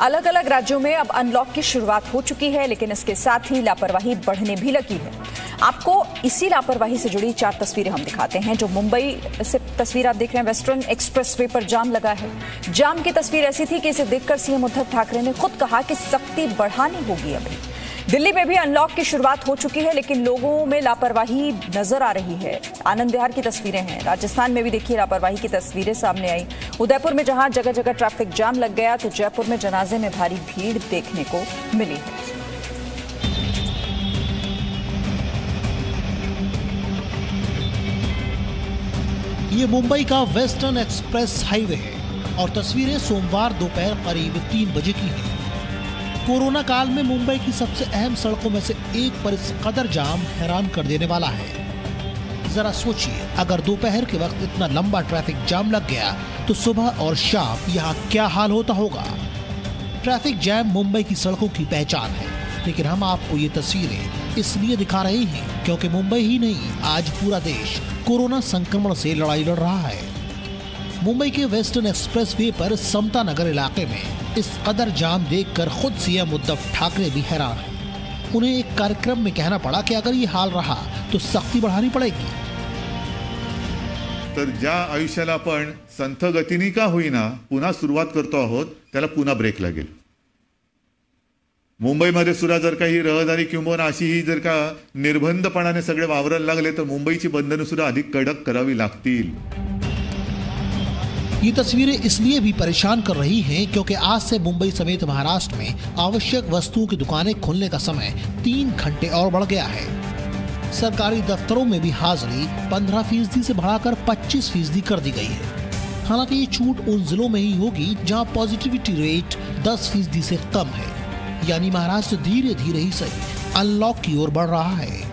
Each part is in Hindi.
अलग अलग राज्यों में अब अनलॉक की शुरुआत हो चुकी है, लेकिन इसके साथ ही लापरवाही बढ़ने भी लगी है। आपको इसी लापरवाही से जुड़ी 4 तस्वीरें हम दिखाते हैं। जो मुंबई से तस्वीर आप देख रहे हैं, वेस्टर्न एक्सप्रेसवे पर जाम लगा है। जाम की तस्वीर ऐसी थी कि इसे देखकर सीएम उद्धव ठाकरे ने खुद कहा कि सख्ती बढ़ानी होगी। अभी दिल्ली में भी अनलॉक की शुरुआत हो चुकी है, लेकिन लोगों में लापरवाही नजर आ रही है। आनंद विहार की तस्वीरें हैं। राजस्थान में भी देखिए लापरवाही की तस्वीरें सामने आई। उदयपुर में जहां जगह जगह ट्रैफिक जाम लग गया, तो जयपुर में जनाजे में भारी भीड़ देखने को मिली है। ये मुंबई का वेस्टर्न एक्सप्रेस हाईवे है और तस्वीरें सोमवार दोपहर करीब 3 बजे की हैं। कोरोना काल में मुंबई की सबसे अहम सड़कों में से एक पर इस कदर जाम हैरान कर देने वाला है। जरा सोचिए, अगर दोपहर के वक्त इतना लंबा ट्रैफिक जाम लग गया तो सुबह और शाम यहाँ क्या हाल होता होगा। ट्रैफिक जैम मुंबई की सड़कों की पहचान है, लेकिन हम आपको ये तस्वीरें इसलिए दिखा रहे हैं क्योंकि मुंबई ही नहीं, आज पूरा देश कोरोना संक्रमण से लड़ाई लड़ रहा है। मुंबई के वेस्टर्न एक्सप्रेसवे पर समता नगर इलाके में इस कदर जाम देखकर खुद सीएम उद्धव ठाकरे भी हैरान हैं। उन्हें एक कार्यक्रम में कहना पड़ा कि अगर ये हाल रहा तो सख्ती बढ़ानी पड़ेगी। तर ज्या आयुष्याला आपण संथ गतीने का होईना पुन्हा सुरुवात करतो आहोत, त्याला पुन्हा ब्रेक लागेल। मुंबईमध्ये सुद्धा जर काही रहदारी किंवा अशी ही जर का निर्बंधपणाने सगळे वावरायला लागले तर मुंबईची बंधनं सुद्धा अधिक कडक करावी लागतील। ये तस्वीरें इसलिए भी परेशान कर रही हैं क्योंकि आज से मुंबई समेत महाराष्ट्र में आवश्यक वस्तुओं की दुकानें खुलने का समय 3 घंटे और बढ़ गया है। सरकारी दफ्तरों में भी हाजिरी 15% से बढ़ाकर 25% कर दी गई है। हालांकि ये छूट उन जिलों में ही होगी जहां पॉजिटिविटी रेट 10% से कम है, यानी महाराष्ट्र धीरे धीरे ही सही अनलॉक की ओर बढ़ रहा है।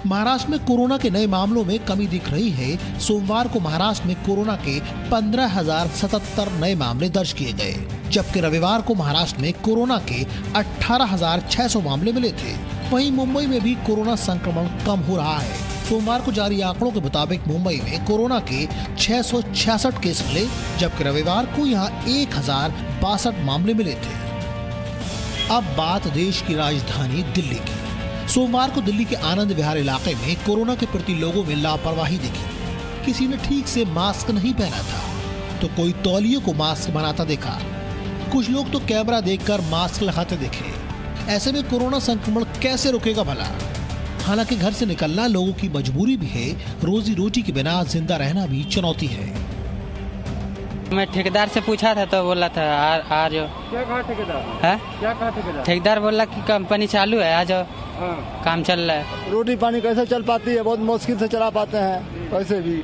महाराष्ट्र में कोरोना के नए मामलों में कमी दिख रही है। सोमवार को महाराष्ट्र में कोरोना के 15,077 नए मामले दर्ज किए गए, जबकि रविवार को महाराष्ट्र में कोरोना के 18,600 मामले मिले थे। वहीं मुंबई में भी कोरोना संक्रमण कम हो रहा है। सोमवार को जारी आंकड़ों के मुताबिक मुंबई में कोरोना के 666 केस मिले, जबकि रविवार को यहाँ 1062 मामले मिले थे। अब बात देश की राजधानी दिल्ली की। सोमवार को दिल्ली के आनंद विहार इलाके में कोरोना के प्रति लोगों में लापरवाही दिखी। किसी ने ठीक से मास्क नहीं पहना था तो कोई तौलिए को मास्क बनाता देखा। कुछ लोग तो कैमरा देखकर मास्क लगाते दिखे। ऐसे में कोरोना संक्रमण कैसे रुकेगा भला। हालांकि घर से निकलना लोगों की मजबूरी भी है, रोजी रोटी के बिना जिंदा रहना भी चुनौती है। मैं ठेकेदार से पूछा था तो बोला था आ जाओ। क्या कहा ठेकेदार? है क्या कहा ठेकेदार? ठेकेदार बोला कि कंपनी चालू है, आ जाओ। काम चल रहा है। रोटी पानी कैसे चल पाती है, बहुत मुश्किल से चला पाते हैं, वैसे भी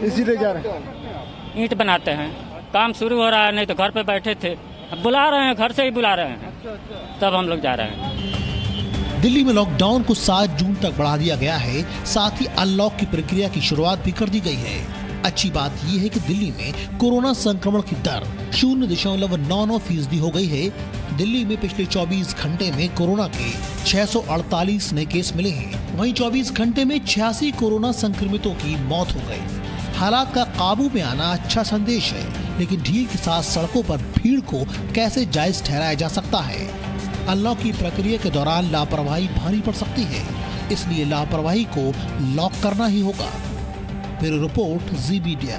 इसीलिए जा रहे हैं। ईंट बनाते हैं, काम शुरू हो रहा है, नहीं तो घर पे बैठे थे, बुला रहे हैं, घर से ही बुला रहे हैं, तब हम लोग जा रहे हैं। दिल्ली में लॉकडाउन को 7 जून तक बढ़ा दिया गया है। साथ ही अनलॉक की प्रक्रिया की शुरुआत भी कर दी गई है। अच्छी बात यह है कि दिल्ली में कोरोना संक्रमण की दर 0.99% हो गई है। दिल्ली में पिछले 24 घंटे में कोरोना के 648 नए केस मिले हैं। वहीं 24 घंटे में 86 कोरोना संक्रमितों की मौत हो गई। हालात का काबू में आना अच्छा संदेश है, लेकिन ढील के साथ सड़कों पर भीड़ को कैसे जायज ठहराया जा सकता है। अनलॉक की प्रक्रिया के दौरान लापरवाही भारी पड़ सकती है, इसलिए लापरवाही को लॉक करना ही होगा। ब्यूरो रिपोर्ट, जी मीडिया।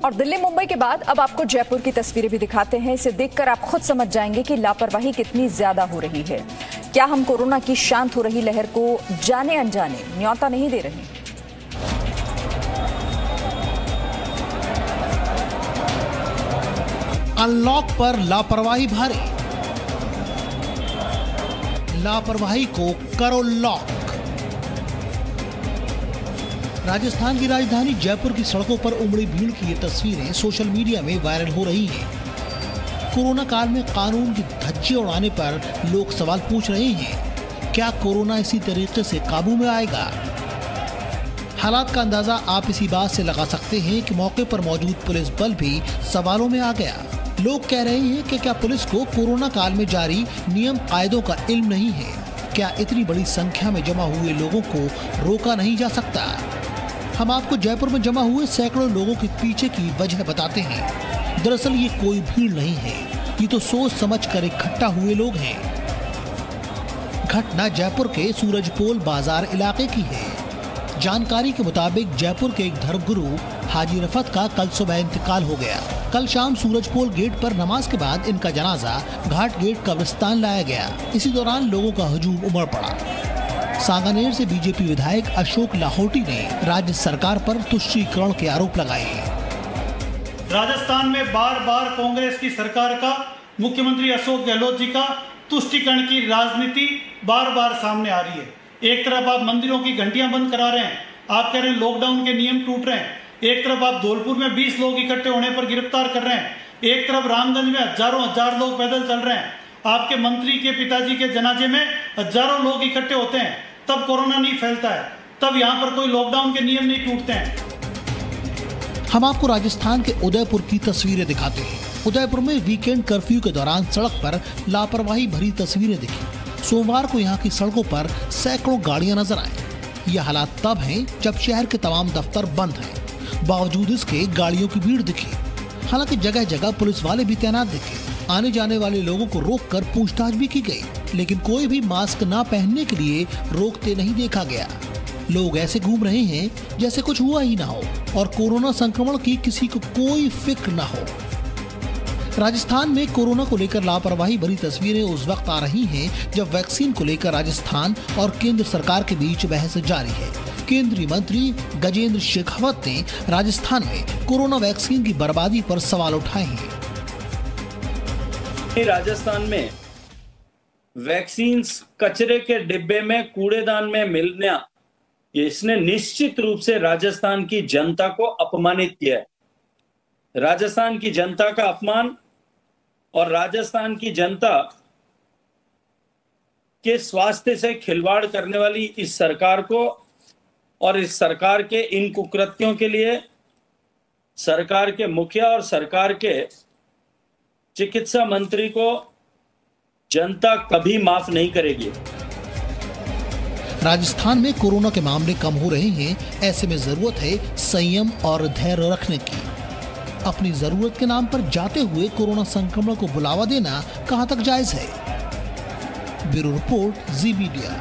और दिल्ली मुंबई के बाद अब आपको जयपुर की तस्वीरें भी दिखाते हैं। इसे देखकर आप खुद समझ जाएंगे कि लापरवाही कितनी ज्यादा हो रही है। क्या हम कोरोना की शांत हो रही लहर को जाने अनजाने न्योता नहीं दे रहे? अनलॉक पर लापरवाही भारी, लापरवाही को करो लॉक। राजस्थान की राजधानी जयपुर की सड़कों पर उमड़ी भीड़ की ये तस्वीरें सोशल मीडिया में वायरल हो रही हैं। कोरोना काल में कानून की धज्जी उड़ाने पर लोग सवाल पूछ रहे हैं, क्या कोरोना इसी तरीके से काबू में आएगा? हालात का अंदाजा आप इसी बात से लगा सकते हैं कि मौके पर मौजूद पुलिस बल भी सवालों में आ गया। लोग कह रहे हैं कि क्या पुलिस को कोरोना काल में जारी नियम कायदों का इल्म नहीं है? क्या इतनी बड़ी संख्या में जमा हुए लोगों को रोका नहीं जा सकता? हम आपको जयपुर में जमा हुए सैकड़ों लोगों के पीछे की वजह बताते हैं। दरअसल ये कोई भीड़ नहीं है, ये तो सोच समझ कर इकट्ठा हुए लोग हैं। घटना जयपुर के सूरजपोल बाजार इलाके की है। जानकारी के मुताबिक जयपुर के एक धर्मगुरु हाजी रफत का कल सुबह इंतकाल हो गया। कल शाम सूरजपोल गेट पर नमाज के बाद इनका जनाजा घाट गेट कब्रिस्तान लाया गया। इसी दौरान लोगों का हुजूम उमड़ पड़ा। सांगानेर से बीजेपी विधायक अशोक लाहौटी ने राज्य सरकार पर तुष्टीकरण के आरोप लगाए। राजस्थान में बार बार कांग्रेस की सरकार का, मुख्यमंत्री अशोक गहलोत जी का तुष्टीकरण की राजनीति बार बार सामने आ रही है। एक तरफ आप मंदिरों की घंटियां बंद करा रहे हैं, आप कह रहे हैं लॉकडाउन के नियम टूट रहे हैं। एक तरफ आप धौलपुर में 20 लोग इकट्ठे होने पर गिरफ्तार कर रहे हैं। एक तरफ रामगंज में हजार लोग पैदल चल रहे हैं। आपके मंत्री के पिताजी के जनाजे में हजारों लोग इकट्ठे होते हैं, तब कोरोना नहीं फैलता है, तब यहाँ पर कोई लॉकडाउन के नियम नहीं टूटते हैं। हम आपको राजस्थान के उदयपुर की तस्वीरें दिखाते हैं। उदयपुर में वीकेंड कर्फ्यू के दौरान सड़क पर लापरवाही भरी तस्वीरें दिखी। सोमवार को यहाँ की सड़कों पर सैकड़ों गाड़ियां नजर आए। ये हालात तब हैं जब शहर के तमाम दफ्तर बंद हैं। बावजूद इसके गाड़ियों की भीड़ दिखी। हालांकि जगह जगह पुलिस वाले भी तैनात दिखे। आने जाने वाले लोगों को रोककर पूछताछ भी की गई, लेकिन कोई भी मास्क न पहनने के लिए रोकते नहीं देखा गया। लोग ऐसे घूम रहे हैं जैसे कुछ हुआ ही ना हो और कोरोना संक्रमण की किसी को कोई फिक्र ना हो। राजस्थान में कोरोना को लेकर लापरवाही भरी तस्वीरें उस वक्त आ रही हैं जब वैक्सीन को लेकर राजस्थान और केंद्र सरकार के बीच बहस जारी है। केंद्रीय मंत्री गजेंद्र शेखावत ने राजस्थान में कोरोना वैक्सीन की बर्बादी पर सवाल उठाए हैं। राजस्थान में वैक्सीन कचरे के डिब्बे में, कूड़ेदान में मिलना, इसने निश्चित रूप से राजस्थान की जनता को अपमानित किया है। राजस्थान की जनता का अपमान और राजस्थान की जनता के स्वास्थ्य से खिलवाड़ करने वाली इस सरकार को और इस सरकार के इन कुकृत्यों के लिए सरकार के मुखिया और सरकार के चिकित्सा मंत्री को जनता कभी माफ नहीं करेगी। राजस्थान में कोरोना के मामले कम हो रहे हैं, ऐसे में जरूरत है संयम और धैर्य रखने की। अपनी जरूरत के नाम पर जाते हुए कोरोना संक्रमण को बुलावा देना कहां तक जायज है? ब्यूरो रिपोर्ट, जी मीडिया।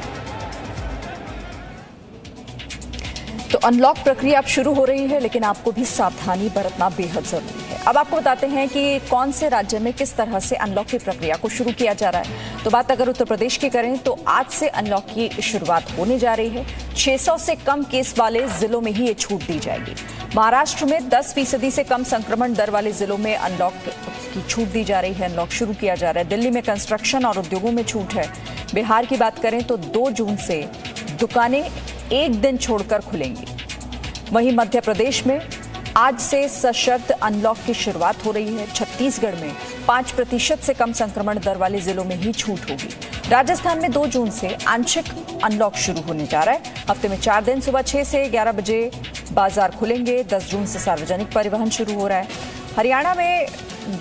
तो अनलॉक प्रक्रिया अब शुरू हो रही है, लेकिन आपको भी सावधानी बरतना बेहद जरूरी है। अब आपको बताते हैं कि कौन से राज्य में किस तरह से अनलॉक की प्रक्रिया को शुरू किया जा रहा है। तो बात अगर उत्तर प्रदेश की करें तो आज से अनलॉक की शुरुआत होने जा रही है। 600 से कम केस वाले जिलों में ही ये छूट दी जाएगी। महाराष्ट्र में 10% से कम संक्रमण दर वाले जिलों में अनलॉक की छूट दी जा रही है, अनलॉक शुरू किया जा रहा है। दिल्ली में कंस्ट्रक्शन और उद्योगों में छूट है। बिहार की बात करें तो 2 जून से दुकानें एक दिन छोड़कर खुलेंगी। वहीं मध्य प्रदेश में आज से सशर्त अनलॉक की शुरुआत हो रही है। छत्तीसगढ़ में 5% से कम संक्रमण दर वाले जिलों में ही छूट होगी। राजस्थान में 2 जून से आंशिक अनलॉक शुरू होने जा रहा है। हफ्ते में 4 दिन सुबह 6 से 11 बजे बाजार खुलेंगे। 10 जून से सार्वजनिक परिवहन शुरू हो रहा है। हरियाणा में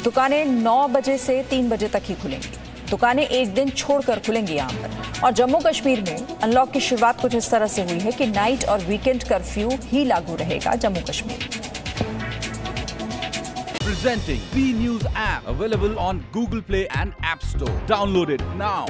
दुकानें 9 बजे से 3 बजे तक ही खुलेंगी। दुकानें एक दिन छोड़कर खुलेंगी यहाँ पर। और जम्मू कश्मीर में अनलॉक की शुरुआत कुछ इस तरह से हुई है कि नाइट और वीकेंड कर्फ्यू ही लागू रहेगा Jammu Kashmir. Presenting B News app, available on Google Play and App Store. Download it now.